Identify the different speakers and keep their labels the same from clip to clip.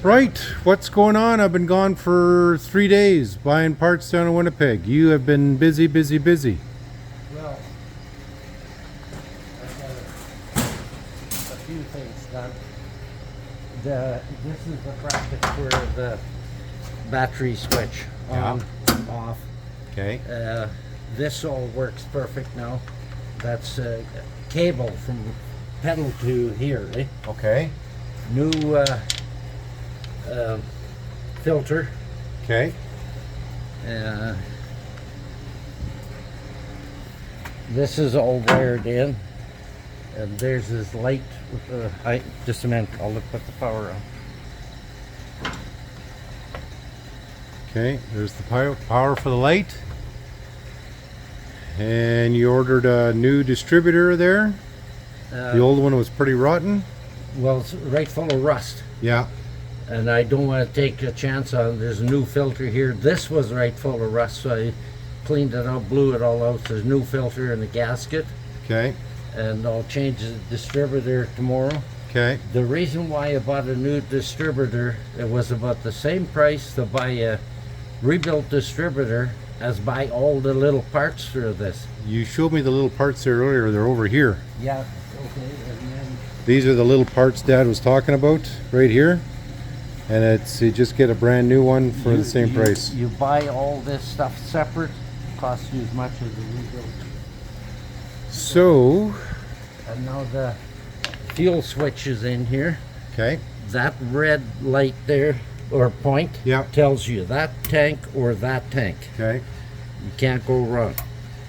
Speaker 1: Right, what's going on? I've been gone for 3 days buying parts down in Winnipeg. You have been busy, busy, busy.
Speaker 2: Well, I've got a few things done. This is the bracket for the battery switch on, off.
Speaker 1: Okay.
Speaker 2: This all works perfect now. That's a cable from pedal to here, eh?
Speaker 1: Okay.
Speaker 2: New filter.
Speaker 1: Okay.
Speaker 2: This is all wired in, and there's this light with the. Just a minute. I'll put the power on.
Speaker 1: Okay, there's the power for the light. And you ordered a new distributor there. The old one was pretty rotten.
Speaker 2: Well, it's right full of rust,
Speaker 1: Yeah.
Speaker 2: and I don't want to take a chance on. There's a new filter here. This was right full of rust, so I cleaned it out, blew it all out. There's a new filter in the gasket,
Speaker 1: Okay.
Speaker 2: and I'll change the distributor tomorrow.
Speaker 1: Okay.
Speaker 2: The reason why I bought a new distributor, it was about the same price to buy a rebuilt distributor as buy all the little parts for this.
Speaker 1: You showed me the little parts there earlier. They're over here.
Speaker 2: Yeah, okay, and then
Speaker 1: These are the little parts Dad was talking about right here. And you just get a brand new one for the same price.
Speaker 2: You buy all this stuff separate, costs you as much as a rebuild.
Speaker 1: So,
Speaker 2: And now the fuel switch is in here.
Speaker 1: okay.
Speaker 2: That red light there, or point,
Speaker 1: Yeah.
Speaker 2: tells you that tank or that tank.
Speaker 1: Okay.
Speaker 2: You can't go wrong.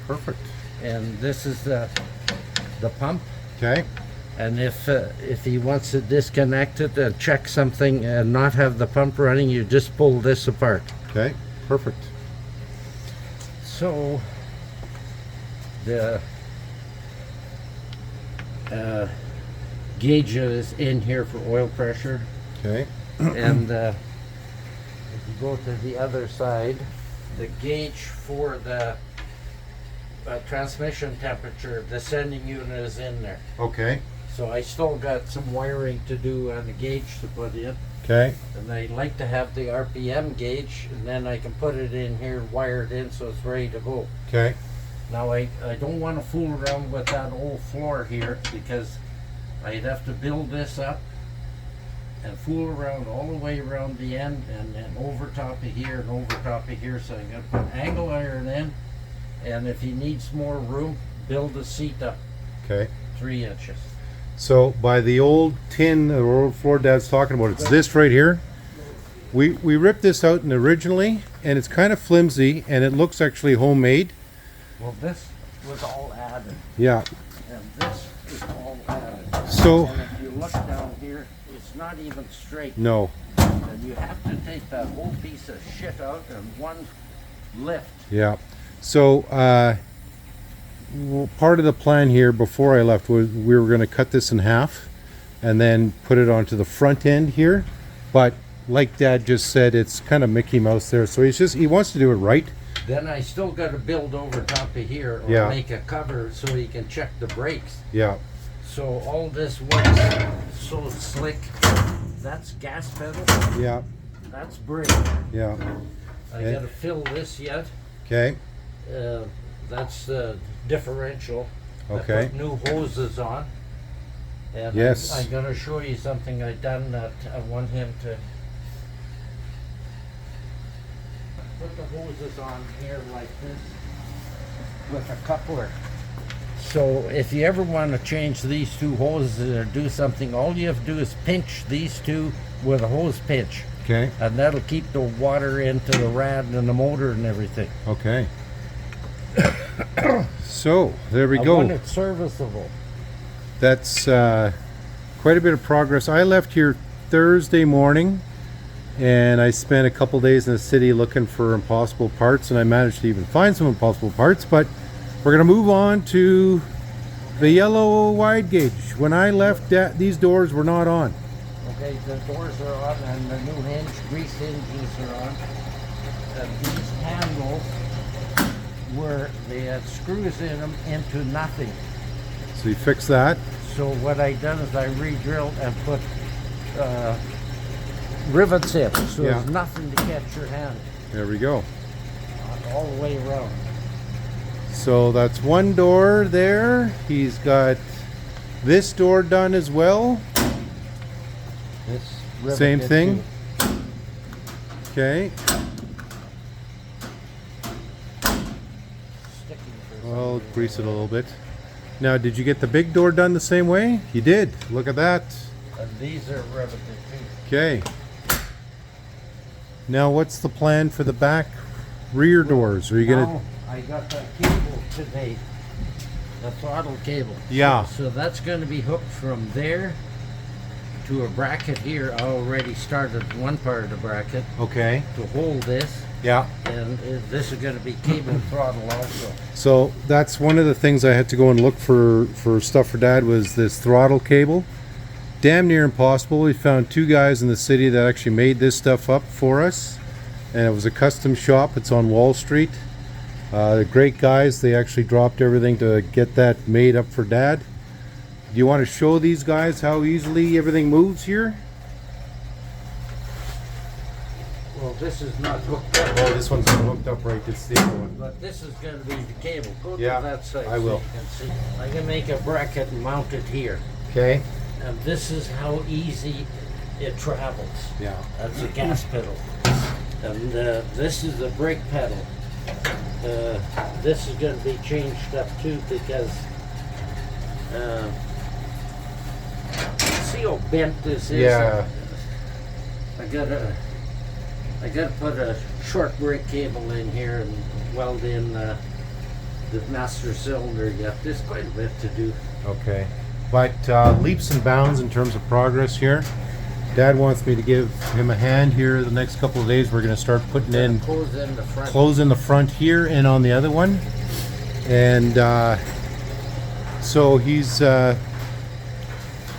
Speaker 1: Perfect.
Speaker 2: And this is the pump.
Speaker 1: Okay.
Speaker 2: And if he wants to disconnect it and check something and not have the pump running, you just pull this apart.
Speaker 1: Okay. Perfect.
Speaker 2: So the gauge is in here for oil pressure,
Speaker 1: Okay.
Speaker 2: and if you go to the other side, the gauge for the transmission temperature, the sending unit is in there.
Speaker 1: Okay.
Speaker 2: So I still got some wiring to do on the gauge to put in.
Speaker 1: Okay.
Speaker 2: And I like to have the RPM gauge, and then I can put it in here and wire it in so it's ready to go.
Speaker 1: Okay.
Speaker 2: Now I don't want to fool around with that old floor here, because I'd have to build this up and fool around all the way around the end, and then over top of here and over top of here. So I'm going to put angle iron in, and if he needs more room, build a seat up
Speaker 1: Okay.
Speaker 2: 3 inches.
Speaker 1: So by the old tin, the old floor Dad's talking about, it's this right here. We ripped this out originally, and it's kind of flimsy, and it looks actually homemade.
Speaker 2: Well, this was all added,
Speaker 1: Yeah.
Speaker 2: and this is all added.
Speaker 1: So
Speaker 2: And if you look down here, it's not even straight.
Speaker 1: no.
Speaker 2: And you have to take that whole piece of shit out in one lift.
Speaker 1: Yeah. So part of the plan here before I left was we were going to cut this in half and then put it onto the front end here. But like Dad just said, it's kind of Mickey Mouse there. So he wants to do it right.
Speaker 2: Then I still got to build over top of here, or
Speaker 1: Yeah.
Speaker 2: make a cover so you can check the brakes.
Speaker 1: Yeah.
Speaker 2: So all this works so slick. That's gas pedal.
Speaker 1: Yeah.
Speaker 2: That's brake.
Speaker 1: Yeah.
Speaker 2: I got to fill this yet.
Speaker 1: Okay.
Speaker 2: That's the differential.
Speaker 1: Okay.
Speaker 2: I put new hoses on. And
Speaker 1: Yes.
Speaker 2: I'm going to show you something I done that I want him to put the hoses on here like this with a coupler. So if you ever want to change these two hoses or do something, all you have to do is pinch these two with a hose pinch,
Speaker 1: Okay.
Speaker 2: and that'll keep the water into the rad and the motor and everything.
Speaker 1: Okay. So there we
Speaker 2: I
Speaker 1: go.
Speaker 2: want it serviceable.
Speaker 1: That's quite a bit of progress. I left here Thursday morning, and I spent a couple days in the city looking for impossible parts, and I managed to even find some impossible parts. But we're going to move on to the yellow wide gauge. When I left, these doors were not on.
Speaker 2: Okay, the doors are on, and the new grease hinges are on. And these handles they had screws in them into nothing.
Speaker 1: So you fix that.
Speaker 2: So what I done is I re-drilled and put rivets in, so
Speaker 1: Yeah.
Speaker 2: there's nothing to catch your hand
Speaker 1: There we go.
Speaker 2: all the way around.
Speaker 1: So that's one door there. He's got this door done as well.
Speaker 2: This rivet
Speaker 1: Same
Speaker 2: is
Speaker 1: thing.
Speaker 2: too.
Speaker 1: Okay.
Speaker 2: Sticking for some
Speaker 1: I'll
Speaker 2: reason.
Speaker 1: grease it a little bit. Now, did you get the big door done the same way? You did. Look at that.
Speaker 2: And these are riveted too.
Speaker 1: Okay. Now, what's the plan for the back rear doors? Are you gonna?
Speaker 2: Now, I got the cable today, the throttle cable.
Speaker 1: Yeah.
Speaker 2: So that's going to be hooked from there to a bracket here. I already started one part of the bracket
Speaker 1: Okay.
Speaker 2: to hold this,
Speaker 1: Yeah.
Speaker 2: and this is going to be cable throttle also.
Speaker 1: So that's one of the things I had to go and look for stuff for Dad was this throttle cable. Damn near impossible. We found two guys in the city that actually made this stuff up for us, and it was a custom shop. It's on Wall Street. Great guys. They actually dropped everything to get that made up for Dad. Do you want to show these guys how easily everything moves here?
Speaker 2: Well, this is not hooked up,
Speaker 1: Oh, this one's not hooked up right. It's the other one.
Speaker 2: but this is going to be the cable. Go
Speaker 1: Yeah,
Speaker 2: to that side
Speaker 1: I will.
Speaker 2: so you can see. I can make a bracket and mount it here,
Speaker 1: Okay.
Speaker 2: and this is how easy it travels.
Speaker 1: Yeah.
Speaker 2: That's a gas pedal. And this is the brake pedal. This is going to be changed up too because see how bent this is?
Speaker 1: Yeah.
Speaker 2: I gotta put a short brake cable in here and weld in the master cylinder yet. There's quite a bit to do.
Speaker 1: Okay. But leaps and bounds in terms of progress here. Dad wants me to give him a hand here the next couple of days. We're going to start putting in
Speaker 2: Close in the front.
Speaker 1: clothes in the front here and on the other one. And so he's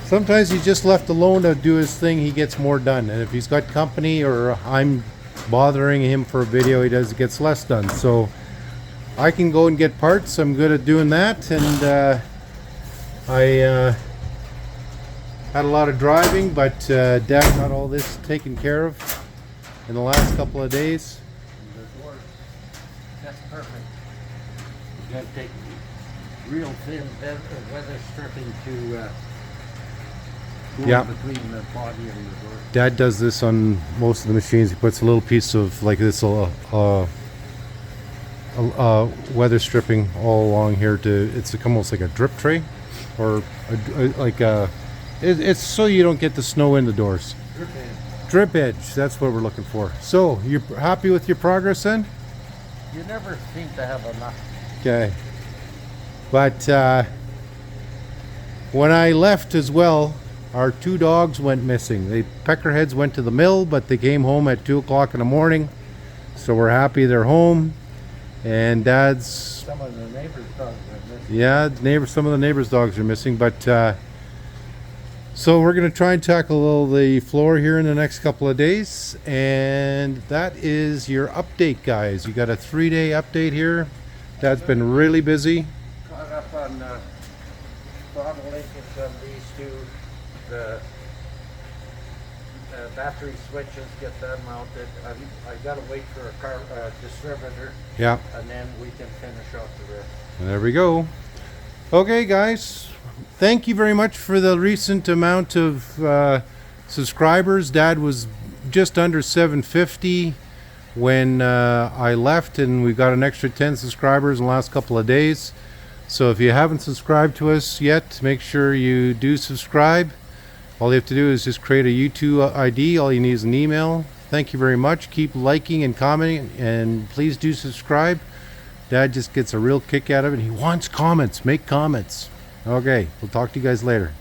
Speaker 1: sometimes he's just left alone to do his thing. He gets more done. And if he's got company or I'm bothering him for a video, he gets less done. So I can go and get parts. I'm good at doing that. And I had a lot of driving, but Dad got all this taken care of in the last couple of days.
Speaker 2: The door. That's perfect. You gotta take real thin weather stripping to go
Speaker 1: Yeah.
Speaker 2: between the body and the door.
Speaker 1: Dad does this on most of the machines. He puts a little piece of like this weather stripping all along here to it's almost like a drip tray or it's so you don't get the snow in the doors. Drip edge, that's what we're looking for. So you're happy with your progress then?
Speaker 2: You never seem to have enough.
Speaker 1: Okay. But when I left as well, our two dogs went missing. The peckerheads went to the mill, but they came home at 2 o'clock in the morning. So we're happy they're home. And Dad's,
Speaker 2: Some of the neighbors' dogs are missing.
Speaker 1: yeah, some of the neighbors' dogs are missing. But so we're going to try and tackle the floor here in the next couple of days. And that is your update, guys. You got a 3-day update here. Dad's been really busy.
Speaker 2: Caught up on throttle linkage on these two. The battery switches, get that mounted. I gotta wait for a car distributor,
Speaker 1: Yeah.
Speaker 2: and then we can finish off the rest.
Speaker 1: And there we go. Okay, guys. Thank you very much for the recent amount of subscribers. Dad was just under 750 when I left, and we got an extra 10 subscribers in the last couple of days. So if you haven't subscribed to us yet, make sure you do subscribe. All you have to do is just create a YouTube ID. All you need is an email. Thank you very much. Keep liking and commenting, and please do subscribe. Dad just gets a real kick out of it. He wants comments. Make comments. Okay, we'll talk to you guys later.